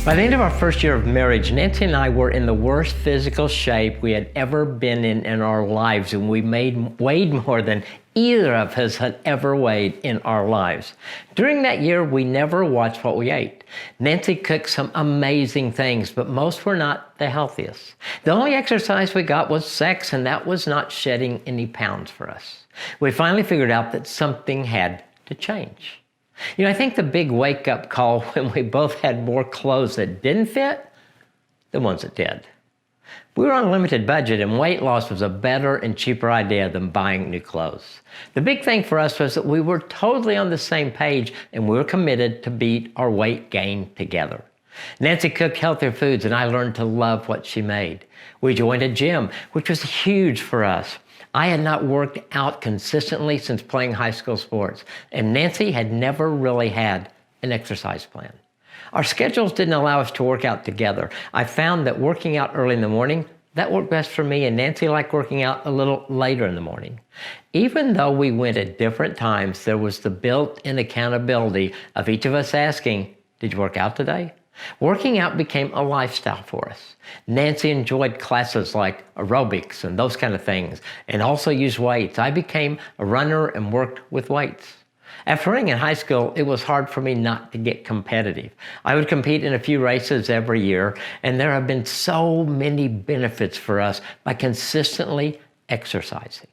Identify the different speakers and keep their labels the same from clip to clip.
Speaker 1: By the end of our first year of marriage, Nancy and I were in the worst physical shape we had ever been in our lives, and we weighed more than either of us had ever weighed in our lives. During that year, we never watched what we ate. Nancy cooked some amazing things, but most were not the healthiest. The only exercise we got was sex, and that was not shedding any pounds for us. We finally figured out that something had to change. I think the big wake-up call when we both had more clothes that didn't fit than ones that did. We were on a limited budget, and weight loss was a better and cheaper idea than buying new clothes. The big thing for us was that we were totally on the same page, and we were committed to beat our weight gain together. Nancy cooked healthier foods, and I learned to love what she made. We joined a gym, which was huge for us. I had not worked out consistently since playing high school sports, and Nancy had never really had an exercise plan. Our schedules didn't allow us to work out together. I found that working out early in the morning, that worked best for me, and Nancy liked working out a little later in the morning. Even though we went at different times, there was the built-in accountability of each of us asking, "Did you work out today?" Working out became a lifestyle for us. Nancy enjoyed classes like aerobics and those kind of things, and also used weights. I became a runner and worked with weights. After running in high school, it was hard for me not to get competitive. I would compete in a few races every year, and there have been so many benefits for us by consistently exercising.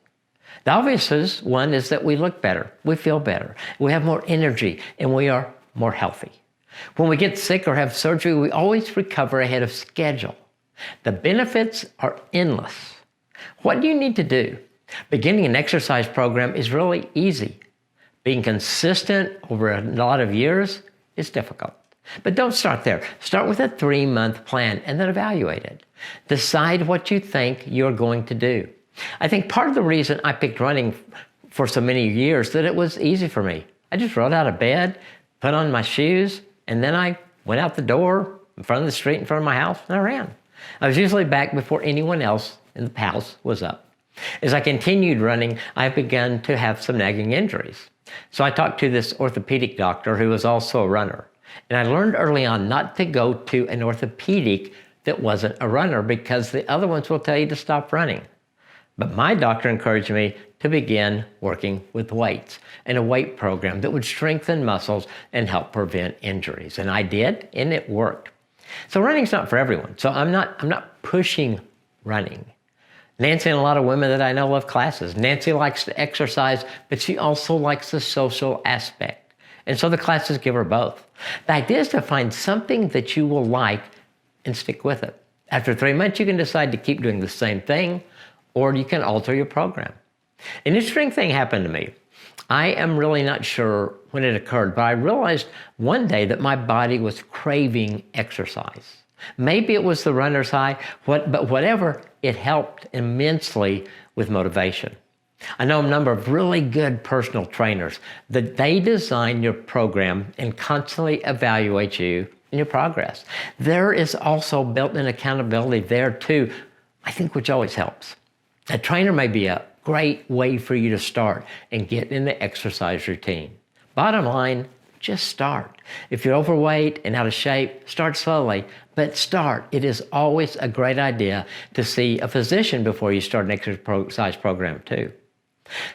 Speaker 1: The obvious one is that we look better, we feel better, we have more energy, and we are more healthy. When we get sick or have surgery, we always recover ahead of schedule. The benefits are endless. What do you need to do? Beginning an exercise program is really easy. Being consistent over a lot of years is difficult. But don't start there. Start with a 3-month plan and then evaluate it. Decide what you think you're going to do. I think part of the reason I picked running for so many years that it was easy for me. I just rolled out of bed, put on my shoes, and then I went out the door in front of the street in front of my house, and I ran. I was usually back before anyone else in the house was up. As I continued running, I began to have some nagging injuries. So I talked to this orthopedic doctor who was also a runner. And I learned early on not to go to an orthopedic that wasn't a runner because the other ones will tell you to stop running. But my doctor encouraged me to begin working with weights and a weight program that would strengthen muscles and help prevent injuries. And I did, and it worked. So running's not for everyone. So I'm not pushing running. Nancy and a lot of women that I know love classes. Nancy likes to exercise, but she also likes the social aspect. And so the classes give her both. The idea is to find something that you will like and stick with it. After 3 months, you can decide to keep doing the same thing, or you can alter your program. An interesting thing happened to me. I am really not sure when it occurred, but I realized one day that my body was craving exercise. Maybe it was the runner's high, but whatever, it helped immensely with motivation. I know a number of really good personal trainers that they design your program and constantly evaluate you and your progress. There is also built-in accountability there too, I think, which always helps. A trainer may be a great way for you to start and get in the exercise routine. Bottom line, just start. If you're overweight and out of shape, start slowly, but start. It is always a great idea to see a physician before you start an exercise program too.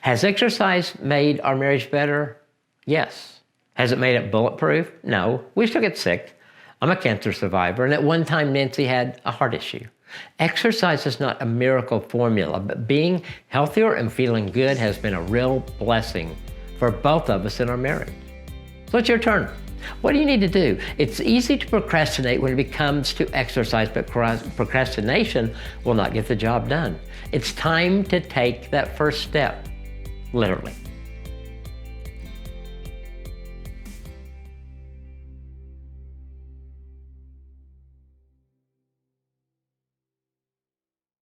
Speaker 1: Has exercise made our marriage better? Yes. Has it made it bulletproof? No. We still get sick. I'm a cancer survivor, and at one time Nancy had a heart issue. Exercise is not a miracle formula, but being healthier and feeling good has been a real blessing for both of us in our marriage. So it's your turn. What do you need to do? It's easy to procrastinate when it comes to exercise, but procrastination will not get the job done. It's time to take that first step, literally.